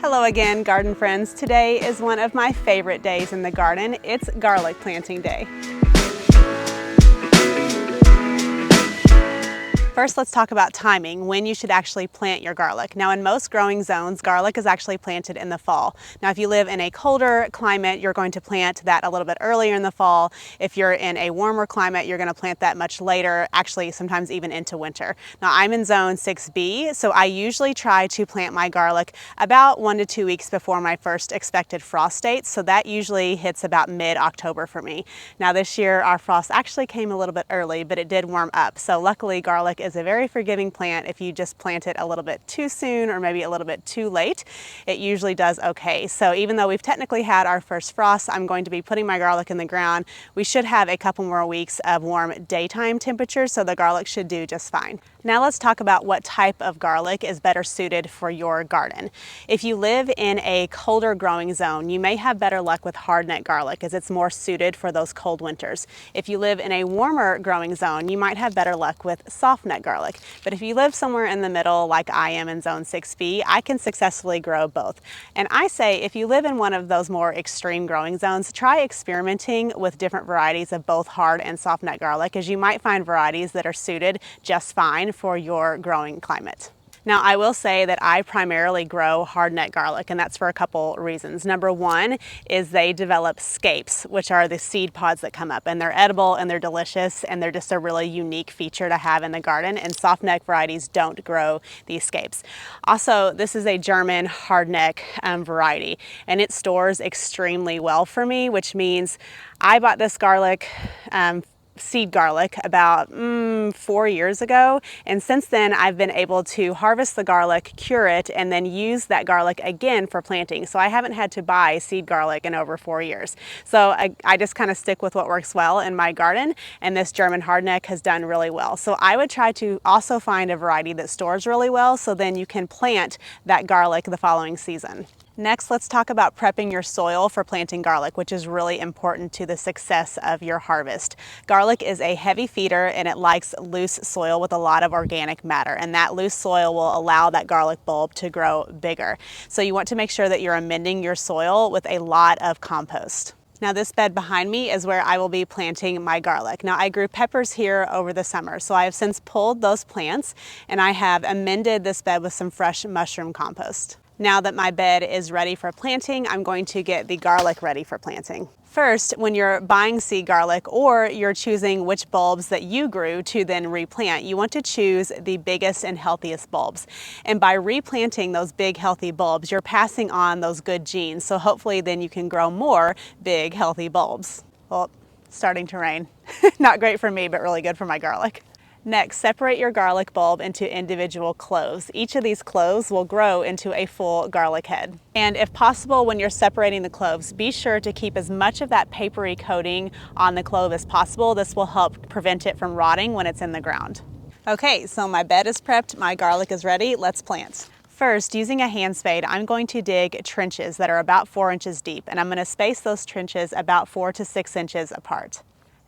Hello again, garden friends. Today is one of my favorite days in the garden. It's garlic planting day. First, let's talk about timing, when you should actually plant your garlic. Now, in most growing zones, garlic is actually planted in the fall. Now, if you live in a colder climate, you're going to plant that a little bit earlier in the fall. If you're in a warmer climate, you're going to plant that much later, actually sometimes even into winter. Now, I'm in zone 6B, so I usually try to plant my garlic about 1 to 2 weeks before my first expected frost date, so that usually hits about mid-October for me. Now, this year, our frost actually came a little bit early, but it did warm up, so luckily garlic is a very forgiving plant. If you just plant it a little bit too soon or maybe a little bit too late, it usually does okay. So even though we've technically had our first frost, I'm going to be putting my garlic in the ground. We should have a couple more weeks of warm daytime temperatures, so the garlic should do just fine. Now let's talk about what type of garlic is better suited for your garden. If you live in a colder growing zone, you may have better luck with hardneck garlic as it's more suited for those cold winters. If you live in a warmer growing zone, you might have better luck with softneck garlic. But if you live somewhere in the middle like I am in zone 6B, I can successfully grow both. And I say if you live in one of those more extreme growing zones, try experimenting with different varieties of both hard and softneck garlic, as you might find varieties that are suited just fine for your growing climate. Now, I will say that I primarily grow hardneck garlic, and that's for a couple reasons. Number one is they develop scapes, which are the seed pods that come up, and they're edible and they're delicious, and they're just a really unique feature to have in the garden, and softneck varieties don't grow these scapes. Also, this is a German hardneck variety, and it stores extremely well for me, which means I bought this garlic seed garlic about 4 years ago, and since then I've been able to harvest the garlic, cure it, and then use that garlic again for planting. So I haven't had to buy seed garlic in over 4 years. So I just kind of stick with what works well in my garden, and this German hardneck has done really well. So I would try to also find a variety that stores really well, so then you can plant that garlic the following season. Next, let's talk about prepping your soil for planting garlic, which is really important to the success of your harvest. Garlic is a heavy feeder and it likes loose soil with a lot of organic matter, and that loose soil will allow that garlic bulb to grow bigger. So you want to make sure that you're amending your soil with a lot of compost. Now this bed behind me is where I will be planting my garlic. Now I grew peppers here over the summer, so I have since pulled those plants and I have amended this bed with some fresh mushroom compost. Now that my bed is ready for planting, I'm going to get the garlic ready for planting. First, when you're buying seed garlic or you're choosing which bulbs that you grew to then replant, you want to choose the biggest and healthiest bulbs. And by replanting those big healthy bulbs, you're passing on those good genes. So hopefully then you can grow more big healthy bulbs. Well, it's starting to rain. Not great for me, but really good for my garlic. Next, separate your garlic bulb into individual cloves. Each of these cloves will grow into a full garlic head. And if possible, when you're separating the cloves, be sure to keep as much of that papery coating on the clove as possible. This will help prevent it from rotting when it's in the ground. Okay, so my bed is prepped, my garlic is ready, let's plant. First, using a hand spade, I'm going to dig trenches that are about 4 inches deep, and I'm going to space those trenches about 4 to 6 inches apart.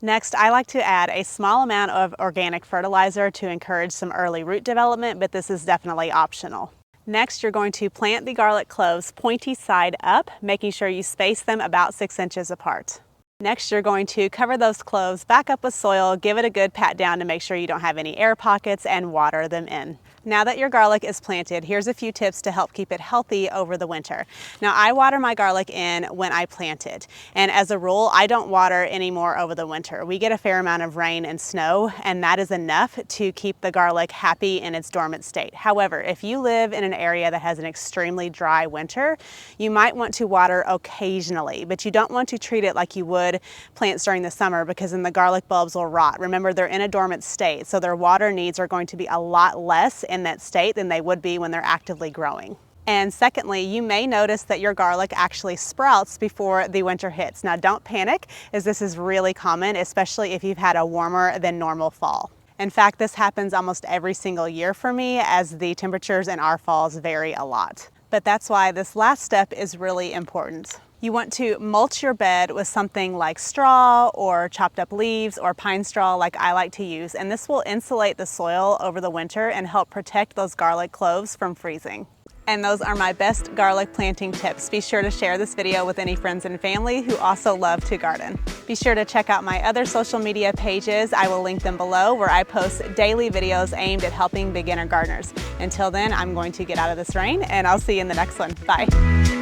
Next, I like to add a small amount of organic fertilizer to encourage some early root development, but this is definitely optional. Next, you're going to plant the garlic cloves pointy side up, making sure you space them about 6 inches apart. Next, you're going to cover those cloves back up with soil, give it a good pat down to make sure you don't have any air pockets, and water them in. Now that your garlic is planted, here's a few tips to help keep it healthy over the winter. Now, I water my garlic in when I plant it, and as a rule, I don't water anymore over the winter. We get a fair amount of rain and snow, and that is enough to keep the garlic happy in its dormant state. However, if you live in an area that has an extremely dry winter, you might want to water occasionally, but you don't want to treat it like you would plants during the summer, because then the garlic bulbs will rot. Remember, they're in a dormant state, so their water needs are going to be a lot less in that state than they would be when they're actively growing. And secondly, you may notice that your garlic actually sprouts before the winter hits. Now don't panic, as this is really common, especially if you've had a warmer than normal fall. In fact, this happens almost every single year for me, as the temperatures in our falls vary a lot. But that's why this last step is really important. You want to mulch your bed with something like straw or chopped up leaves or pine straw like I like to use, and this will insulate the soil over the winter and help protect those garlic cloves from freezing. And those are my best garlic planting tips. Be sure to share this video with any friends and family who also love to garden. Be sure to check out my other social media pages. I will link them below, where I post daily videos aimed at helping beginner gardeners. Until then, I'm going to get out of this rain, and I'll see you in the next one. Bye.